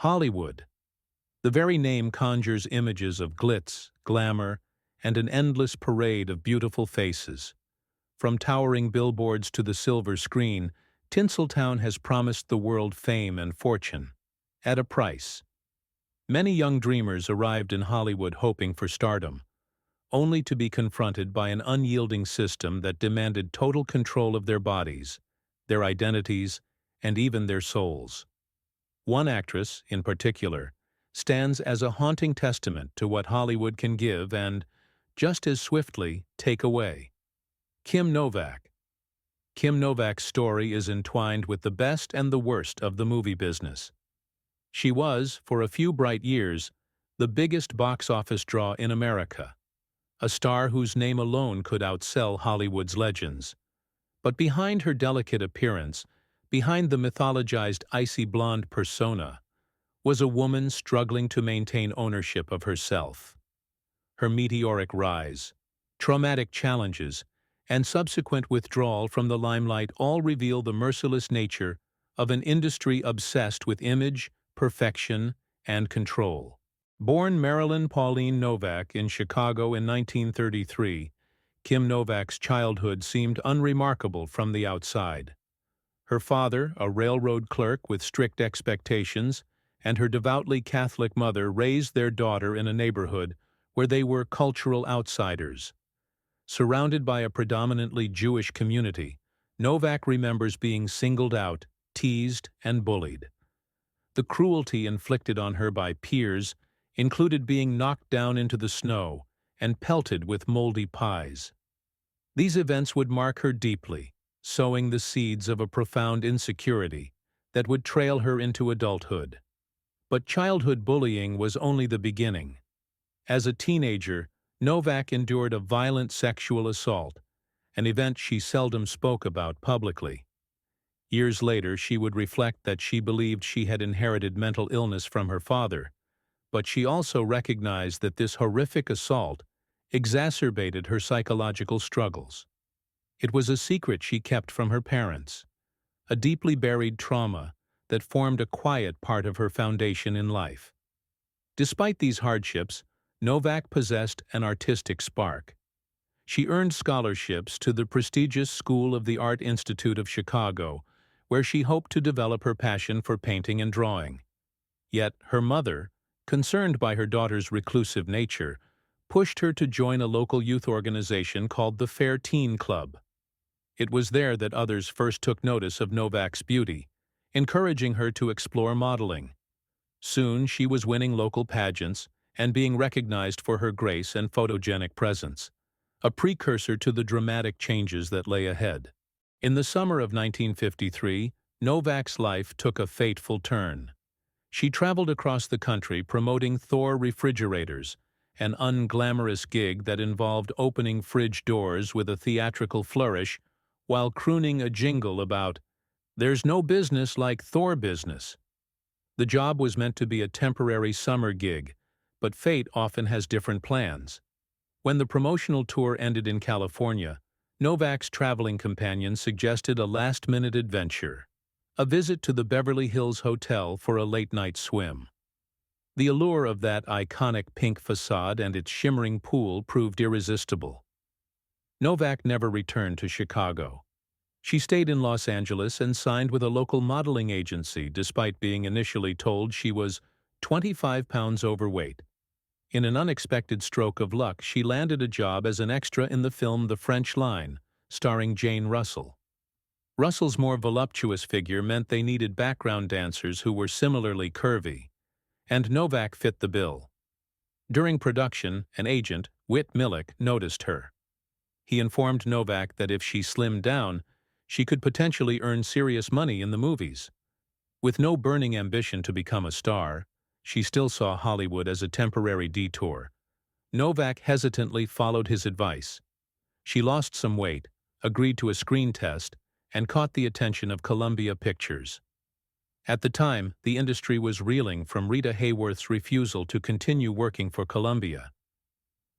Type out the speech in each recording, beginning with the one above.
Hollywood. The very name conjures images of glitz, glamour, and an endless parade of beautiful faces. From towering billboards to the silver screen, Tinseltown has promised the world fame and fortune. At a price. Many young dreamers arrived in Hollywood hoping for stardom, only to be confronted by an unyielding system that demanded total control of their bodies, their identities, and even their souls. One actress, in particular, stands as a haunting testament to what Hollywood can give and, just as swiftly, take away. Kim Novak. Kim Novak's story is entwined with the best and the worst of the movie business. She was, for a few bright years, the biggest box office draw in America, a star whose name alone could outsell Hollywood's legends. But behind her delicate appearance, behind the mythologized icy blonde persona, was a woman struggling to maintain ownership of herself. Her meteoric rise, traumatic challenges, and subsequent withdrawal from the limelight all reveal the merciless nature of an industry obsessed with image, perfection, and control. Born Marilyn Pauline Novak in Chicago in 1933, Kim Novak's childhood seemed unremarkable from the outside. Her father, a railroad clerk with strict expectations, and her devoutly Catholic mother raised their daughter in a neighborhood where they were cultural outsiders. Surrounded by a predominantly Jewish community, Novak remembers being singled out, teased, and bullied. The cruelty inflicted on her by peers included being knocked down into the snow and pelted with moldy pies. These events would mark her deeply, sowing the seeds of a profound insecurity that would trail her into adulthood. But childhood bullying was only the beginning. As a teenager, Novak endured a violent sexual assault, an event she seldom spoke about publicly. Years later, she would reflect that she believed she had inherited mental illness from her father, but she also recognized that this horrific assault exacerbated her psychological struggles. It was a secret she kept from her parents, a deeply buried trauma that formed a quiet part of her foundation in life. Despite these hardships, Novak possessed an artistic spark. She earned scholarships to the prestigious School of the Art Institute of Chicago, where she hoped to develop her passion for painting and drawing. Yet her mother, concerned by her daughter's reclusive nature, pushed her to join a local youth organization called the Fair Teen Club. It was there that others first took notice of Novak's beauty, encouraging her to explore modeling. Soon she was winning local pageants and being recognized for her grace and photogenic presence, a precursor to the dramatic changes that lay ahead. In the summer of 1953, Novak's life took a fateful turn. She traveled across the country promoting Thor refrigerators, an unglamorous gig that involved opening fridge doors with a theatrical flourish while crooning a jingle about, "There's no business like Thor business." The job was meant to be a temporary summer gig, but fate often has different plans. When the promotional tour ended in California, Novak's traveling companion suggested a last-minute adventure, a visit to the Beverly Hills Hotel for a late-night swim. The allure of that iconic pink facade and its shimmering pool proved irresistible. Novak never returned to Chicago. She stayed in Los Angeles and signed with a local modeling agency despite being initially told she was 25 pounds overweight. In an unexpected stroke of luck, she landed a job as an extra in the film The French Line, starring Jane Russell. Russell's more voluptuous figure meant they needed background dancers who were similarly curvy, and Novak fit the bill. During production, an agent, Whit Millick, noticed her. He informed Novak that if she slimmed down, she could potentially earn serious money in the movies. With no burning ambition to become a star, she still saw Hollywood as a temporary detour. Novak hesitantly followed his advice. She lost some weight, agreed to a screen test, and caught the attention of Columbia Pictures. At the time, the industry was reeling from Rita Hayworth's refusal to continue working for Columbia.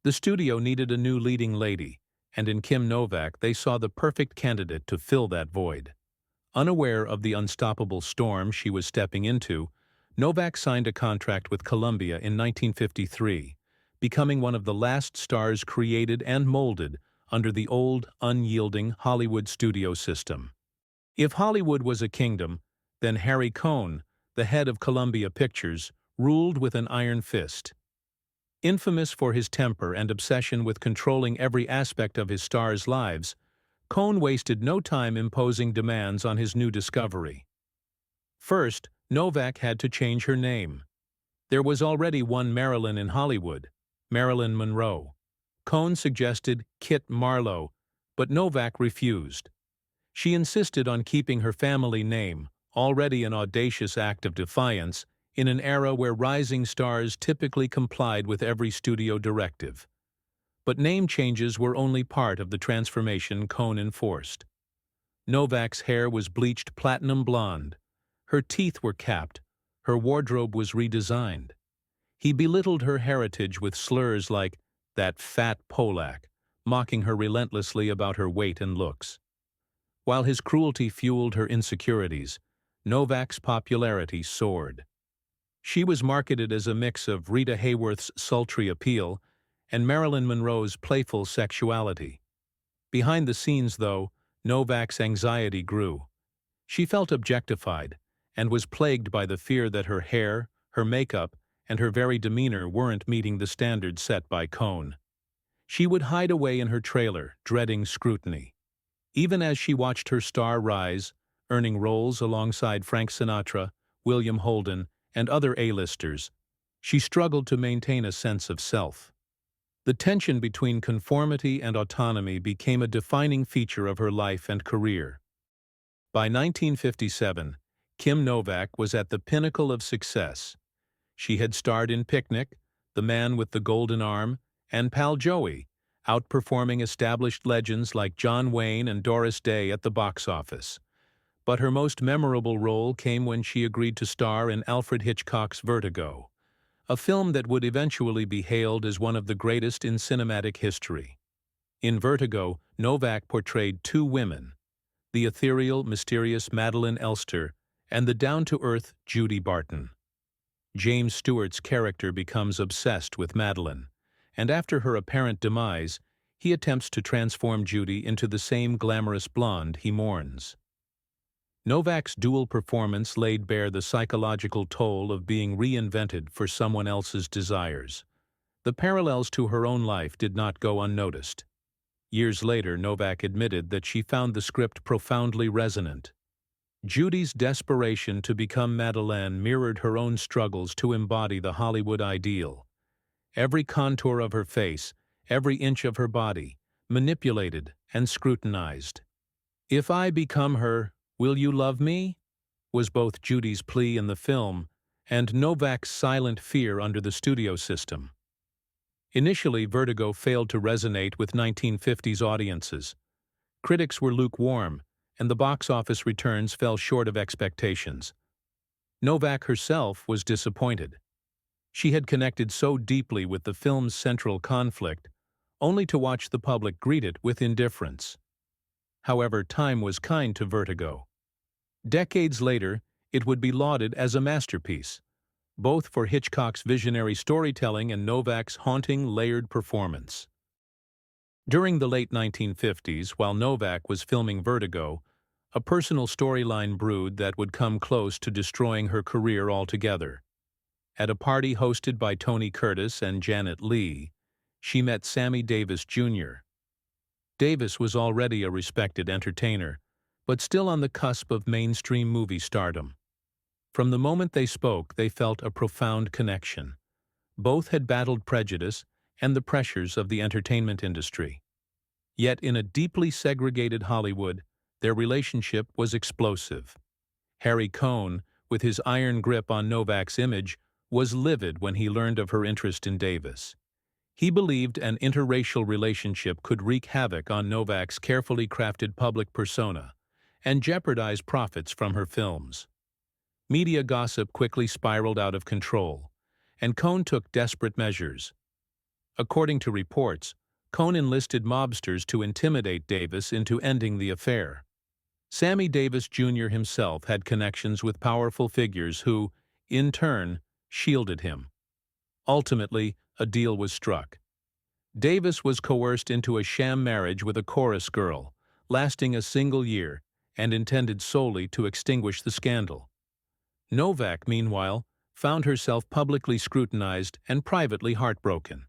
The studio needed a new leading lady, and in Kim Novak they saw the perfect candidate to fill that void. Unaware of the unstoppable storm she was stepping into, Novak signed a contract with Columbia in 1953, becoming one of the last stars created and molded under the old, unyielding Hollywood studio system. If Hollywood was a kingdom, then Harry Cohn, the head of Columbia Pictures, ruled with an iron fist. Infamous for his temper and obsession with controlling every aspect of his stars' lives, Cohn wasted no time imposing demands on his new discovery. First, Novak had to change her name. There was already one Marilyn in Hollywood, Marilyn Monroe. Cohn suggested Kit Marlowe, but Novak refused. She insisted on keeping her family name, already an audacious act of defiance, in an era where rising stars typically complied with every studio directive. But name changes were only part of the transformation Cohn enforced. Novak's hair was bleached platinum blonde. Her teeth were capped. Her wardrobe was redesigned. He belittled her heritage with slurs like, "that fat Polak," mocking her relentlessly about her weight and looks. While his cruelty fueled her insecurities, Novak's popularity soared. She was marketed as a mix of Rita Hayworth's sultry appeal and Marilyn Monroe's playful sexuality. Behind the scenes, though, Novak's anxiety grew. She felt objectified and was plagued by the fear that her hair, her makeup, and her very demeanor weren't meeting the standards set by Cohn. She would hide away in her trailer, dreading scrutiny. Even as she watched her star rise, earning roles alongside Frank Sinatra, William Holden, and other A-listers, she struggled to maintain a sense of self. The tension between conformity and autonomy became a defining feature of her life and career. By 1957, Kim Novak was at the pinnacle of success. She had starred in Picnic, The Man with the Golden Arm, and Pal Joey, outperforming established legends like John Wayne and Doris Day at the box office. But her most memorable role came when she agreed to star in Alfred Hitchcock's Vertigo, a film that would eventually be hailed as one of the greatest in cinematic history. In Vertigo, Novak portrayed two women, the ethereal, mysterious Madeleine Elster and the down-to-earth Judy Barton. James Stewart's character becomes obsessed with Madeleine, and after her apparent demise, he attempts to transform Judy into the same glamorous blonde he mourns. Novak's dual performance laid bare the psychological toll of being reinvented for someone else's desires. The parallels to her own life did not go unnoticed. Years later, Novak admitted that she found the script profoundly resonant. Judy's desperation to become Madeleine mirrored her own struggles to embody the Hollywood ideal. Every contour of her face, every inch of her body, manipulated and scrutinized. "If I become her, will you love me?" was both Judy's plea in the film and Novak's silent fear under the studio system. Initially, Vertigo failed to resonate with 1950s audiences. Critics were lukewarm, and the box office returns fell short of expectations. Novak herself was disappointed. She had connected so deeply with the film's central conflict, only to watch the public greet it with indifference. However, time was kind to Vertigo. Decades later, it would be lauded as a masterpiece, both for Hitchcock's visionary storytelling and Novak's haunting, layered performance. During the late 1950s, while Novak was filming Vertigo, a personal storyline brewed that would come close to destroying her career altogether. At a party hosted by Tony Curtis and Janet Leigh, she met Sammy Davis Jr. Davis was already a respected entertainer, but still on the cusp of mainstream movie stardom. From the moment they spoke, they felt a profound connection. Both had battled prejudice and the pressures of the entertainment industry. Yet in a deeply segregated Hollywood, their relationship was explosive. Harry Cohn, with his iron grip on Novak's image, was livid when he learned of her interest in Davis. He believed an interracial relationship could wreak havoc on Novak's carefully crafted public persona and jeopardize profits from her films. Media gossip quickly spiraled out of control, and Cohn took desperate measures. According to reports, Cohn enlisted mobsters to intimidate Davis into ending the affair. Sammy Davis Jr. himself had connections with powerful figures who, in turn, shielded him. Ultimately, a deal was struck. Davis was coerced into a sham marriage with a chorus girl, lasting a single year, and intended solely to extinguish the scandal. Novak, meanwhile, found herself publicly scrutinized and privately heartbroken.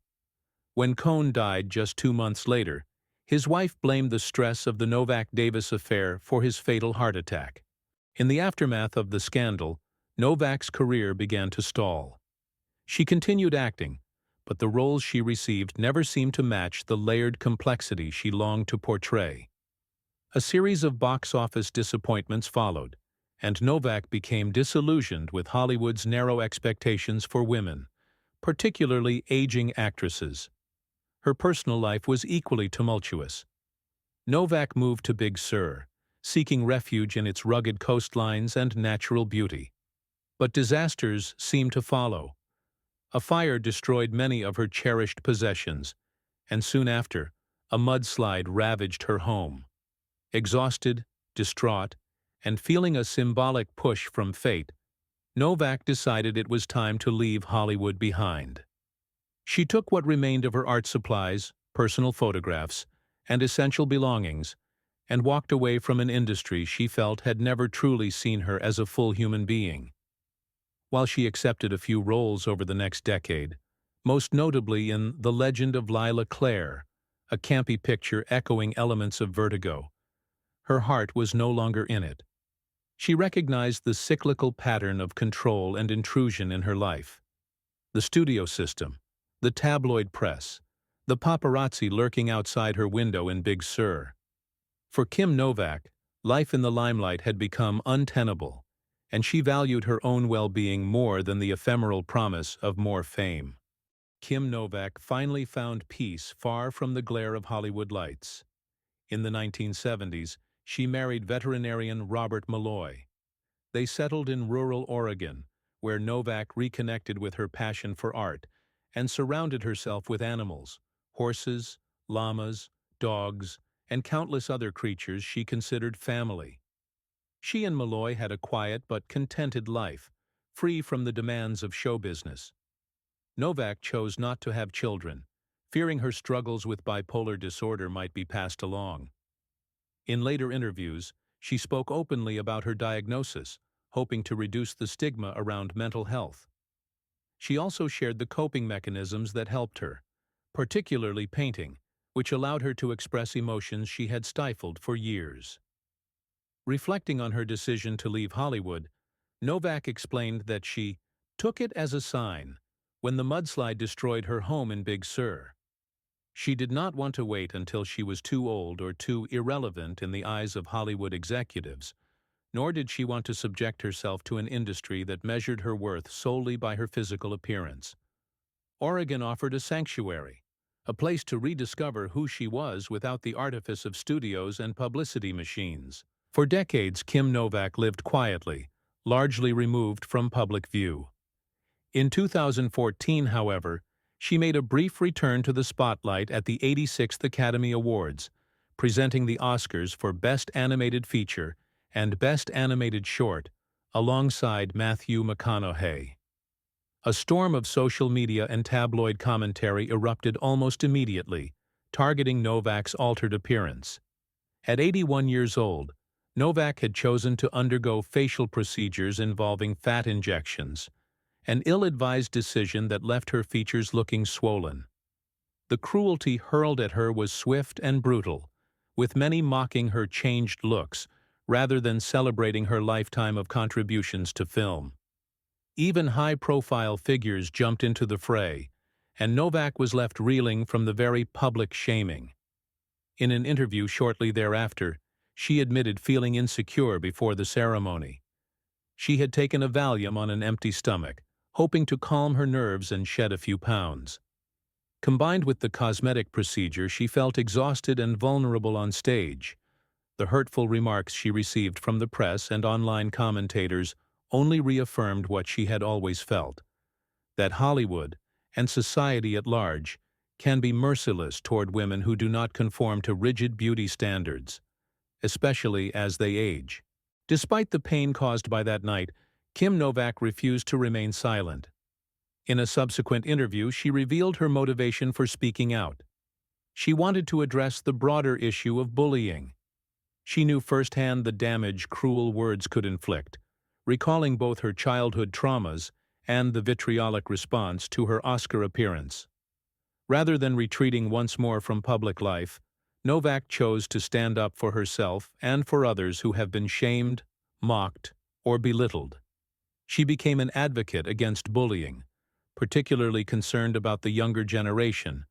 When Cohn died just 2 months later, his wife blamed the stress of the Novak-Davis affair for his fatal heart attack. In the aftermath of the scandal, Novak's career began to stall. She continued acting, but the roles she received never seemed to match the layered complexity she longed to portray. A series of box office disappointments followed, and Novak became disillusioned with Hollywood's narrow expectations for women, particularly aging actresses. Her personal life was equally tumultuous. Novak moved to Big Sur, seeking refuge in its rugged coastlines and natural beauty. But disasters seemed to follow. A fire destroyed many of her cherished possessions, and soon after, a mudslide ravaged her home. Exhausted, distraught, and feeling a symbolic push from fate, Novak decided it was time to leave Hollywood behind. She took what remained of her art supplies, personal photographs, and essential belongings, and walked away from an industry she felt had never truly seen her as a full human being. While she accepted a few roles over the next decade, most notably in The Legend of Lila Clare, a campy picture echoing elements of Vertigo, her heart was no longer in it. She recognized the cyclical pattern of control and intrusion in her life. The studio system, the tabloid press, the paparazzi lurking outside her window in Big Sur. For Kim Novak, life in the limelight had become untenable, and she valued her own well-being more than the ephemeral promise of more fame. Kim Novak finally found peace far from the glare of Hollywood lights. In the 1970s, she married veterinarian Robert Malloy. They settled in rural Oregon, where Novak reconnected with her passion for art and surrounded herself with animals, horses, llamas, dogs, and countless other creatures she considered family. She and Malloy had a quiet but contented life, free from the demands of show business. Novak chose not to have children, fearing her struggles with bipolar disorder might be passed along. In later interviews, she spoke openly about her diagnosis, hoping to reduce the stigma around mental health. She also shared the coping mechanisms that helped her, particularly painting, which allowed her to express emotions she had stifled for years. Reflecting on her decision to leave Hollywood, Novak explained that she took it as a sign when the mudslide destroyed her home in Big Sur. She did not want to wait until she was too old or too irrelevant in the eyes of Hollywood executives, nor did she want to subject herself to an industry that measured her worth solely by her physical appearance. Oregon offered a sanctuary, a place to rediscover who she was without the artifice of studios and publicity machines. For decades, Kim Novak lived quietly, largely removed from public view. In 2014, however, she made a brief return to the spotlight at the 86th Academy Awards, presenting the Oscars for Best Animated Feature and Best Animated Short, alongside Matthew McConaughey. A storm of social media and tabloid commentary erupted almost immediately, targeting Novak's altered appearance. At 81 years old, Novak had chosen to undergo facial procedures involving fat injections, an ill-advised decision that left her features looking swollen. The cruelty hurled at her was swift and brutal, with many mocking her changed looks rather than celebrating her lifetime of contributions to film. Even high-profile figures jumped into the fray, and Novak was left reeling from the very public shaming. In an interview shortly thereafter, she admitted feeling insecure before the ceremony. She had taken a Valium on an empty stomach, hoping to calm her nerves and shed a few pounds. Combined with the cosmetic procedure, she felt exhausted and vulnerable on stage. The hurtful remarks she received from the press and online commentators only reaffirmed what she had always felt: that Hollywood, and society at large, can be merciless toward women who do not conform to rigid beauty standards, especially as they age. Despite the pain caused by that night, Kim Novak refused to remain silent. In a subsequent interview, she revealed her motivation for speaking out. She wanted to address the broader issue of bullying. She knew firsthand the damage cruel words could inflict, recalling both her childhood traumas and the vitriolic response to her Oscar appearance. Rather than retreating once more from public life, Novak chose to stand up for herself and for others who have been shamed, mocked, or belittled. She became an advocate against bullying, particularly concerned about the younger generation,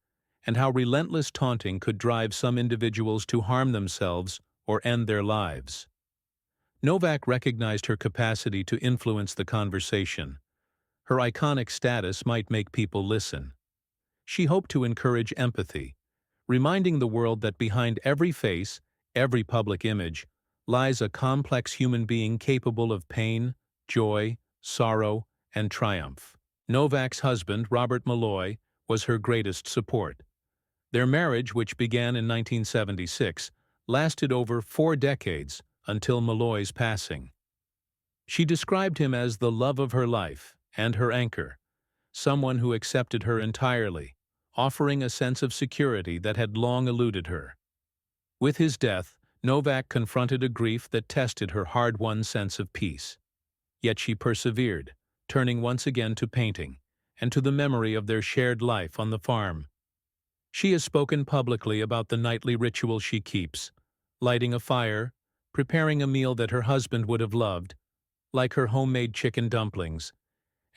and how relentless taunting could drive some individuals to harm themselves or end their lives. Novak recognized her capacity to influence the conversation. Her iconic status might make people listen. She hoped to encourage empathy, reminding the world that behind every face, every public image, lies a complex human being capable of pain, joy, sorrow, and triumph. Novak's husband, Robert Malloy, was her greatest support. Their marriage, which began in 1976, lasted over 4 decades until Malloy's passing. She described him as the love of her life and her anchor, someone who accepted her entirely, offering a sense of security that had long eluded her. With his death, Novak confronted a grief that tested her hard-won sense of peace. Yet she persevered, turning once again to painting and to the memory of their shared life on the farm. She has spoken publicly about the nightly ritual she keeps, lighting a fire, preparing a meal that her husband would have loved, like her homemade chicken dumplings,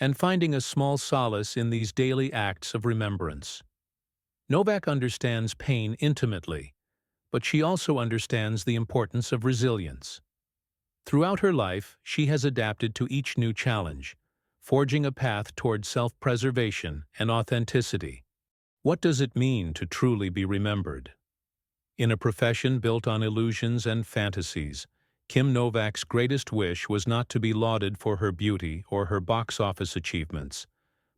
and finding a small solace in these daily acts of remembrance. Novak understands pain intimately, but she also understands the importance of resilience. Throughout her life, she has adapted to each new challenge, forging a path toward self-preservation and authenticity. What does it mean to truly be remembered? In a profession built on illusions and fantasies, Kim Novak's greatest wish was not to be lauded for her beauty or her box office achievements,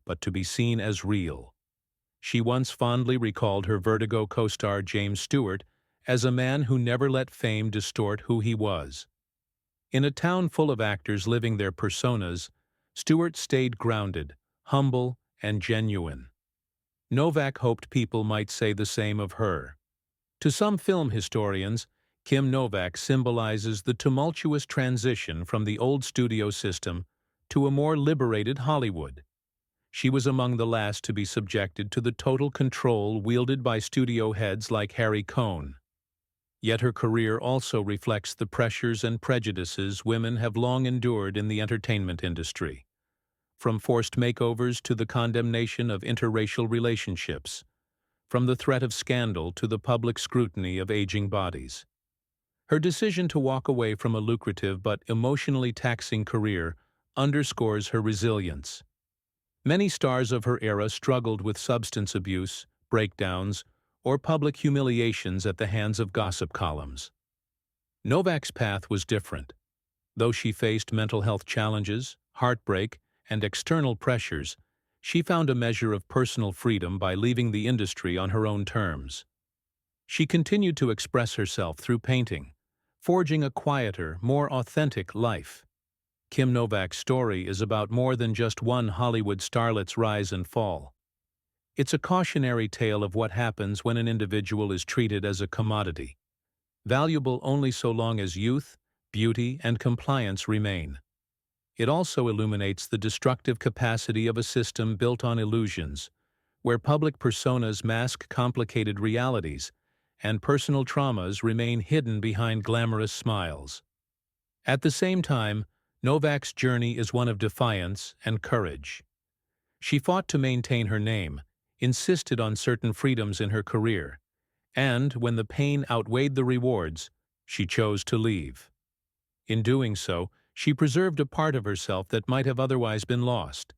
but to be seen as real. She once fondly recalled her Vertigo co-star James Stewart as a man who never let fame distort who he was. In a town full of actors living their personas, Stewart stayed grounded, humble, and genuine. Novak hoped people might say the same of her. To some film historians, Kim Novak symbolizes the tumultuous transition from the old studio system to a more liberated Hollywood. She was among the last to be subjected to the total control wielded by studio heads like Harry Cohn. Yet her career also reflects the pressures and prejudices women have long endured in the entertainment industry. From forced makeovers to the condemnation of interracial relationships, from the threat of scandal to the public scrutiny of aging bodies. Her decision to walk away from a lucrative but emotionally taxing career underscores her resilience. Many stars of her era struggled with substance abuse, breakdowns, or public humiliations at the hands of gossip columns. Novak's path was different. Though she faced mental health challenges, heartbreak, and external pressures, she found a measure of personal freedom by leaving the industry on her own terms. She continued to express herself through painting, forging a quieter, more authentic life. Kim Novak's story is about more than just one Hollywood starlet's rise and fall. It's a cautionary tale of what happens when an individual is treated as a commodity, valuable only so long as youth, beauty, and compliance remain. It also illuminates the destructive capacity of a system built on illusions, where public personas mask complicated realities and personal traumas remain hidden behind glamorous smiles. At the same time, Novak's journey is one of defiance and courage. She fought to maintain her name, insisted on certain freedoms in her career, and, when the pain outweighed the rewards, she chose to leave. In doing so, she preserved a part of herself that might have otherwise been lost.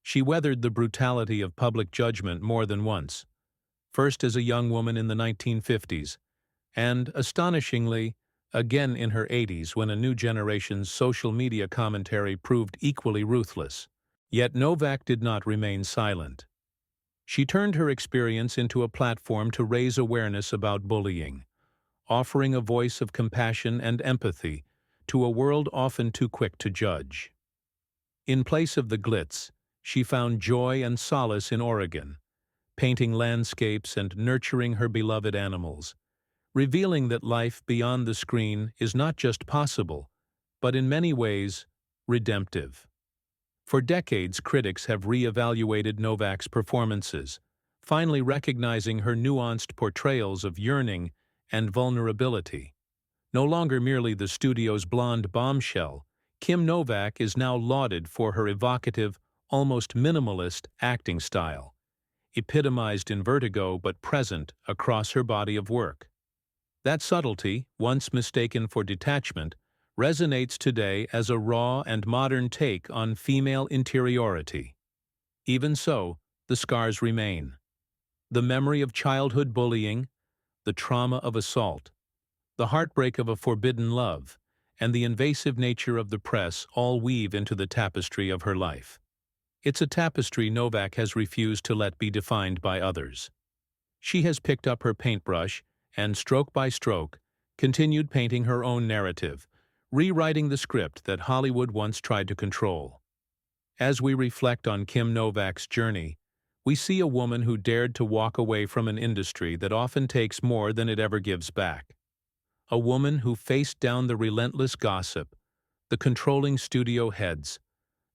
She weathered the brutality of public judgment more than once, first as a young woman in the 1950s, and, astonishingly, again in her 80s when a new generation's social media commentary proved equally ruthless. Yet Novak did not remain silent. She turned her experience into a platform to raise awareness about bullying, offering a voice of compassion and empathy to a world often too quick to judge. In place of the glitz, she found joy and solace in Oregon, painting landscapes and nurturing her beloved animals, revealing that life beyond the screen is not just possible, but in many ways, redemptive. For decades, critics have re-evaluated Novak's performances, finally recognizing her nuanced portrayals of yearning and vulnerability. No longer merely the studio's blonde bombshell, Kim Novak is now lauded for her evocative, almost minimalist acting style, epitomized in Vertigo but present across her body of work. That subtlety, once mistaken for detachment, resonates today as a raw and modern take on female interiority. Even so, the scars remain. The memory of childhood bullying, the trauma of assault, the heartbreak of a forbidden love, and the invasive nature of the press all weave into the tapestry of her life. It's a tapestry Novak has refused to let be defined by others. She has picked up her paintbrush and, stroke by stroke, continued painting her own narrative, rewriting the script that Hollywood once tried to control. As we reflect on Kim Novak's journey, we see a woman who dared to walk away from an industry that often takes more than it ever gives back. A woman who faced down the relentless gossip, the controlling studio heads,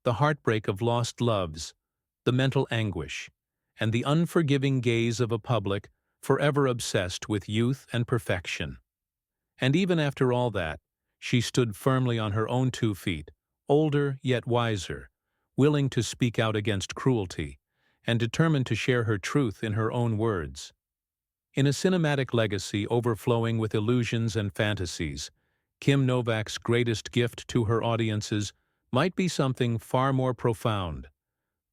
the heartbreak of lost loves, the mental anguish, and the unforgiving gaze of a public forever obsessed with youth and perfection. And even after all that, she stood firmly on her own 2 feet, older yet wiser, willing to speak out against cruelty, and determined to share her truth in her own words. In a cinematic legacy overflowing with illusions and fantasies, Kim Novak's greatest gift to her audiences might be something far more profound: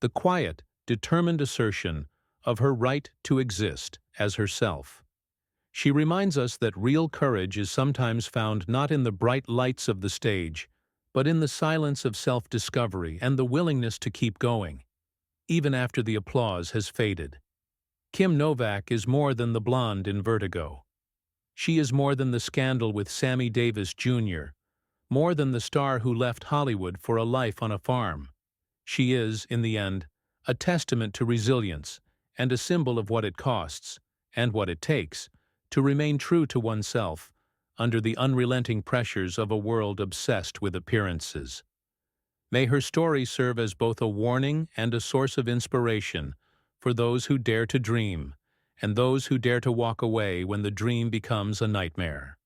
the quiet, determined assertion of her right to exist as herself. She reminds us that real courage is sometimes found not in the bright lights of the stage, but in the silence of self-discovery and the willingness to keep going, even after the applause has faded. Kim Novak is more than the blonde in Vertigo. She is more than the scandal with Sammy Davis Jr., more than the star who left Hollywood for a life on a farm. She is, in the end, a testament to resilience and a symbol of what it costs, and what it takes, to remain true to oneself under the unrelenting pressures of a world obsessed with appearances. May her story serve as both a warning and a source of inspiration for those who dare to dream, and those who dare to walk away when the dream becomes a nightmare.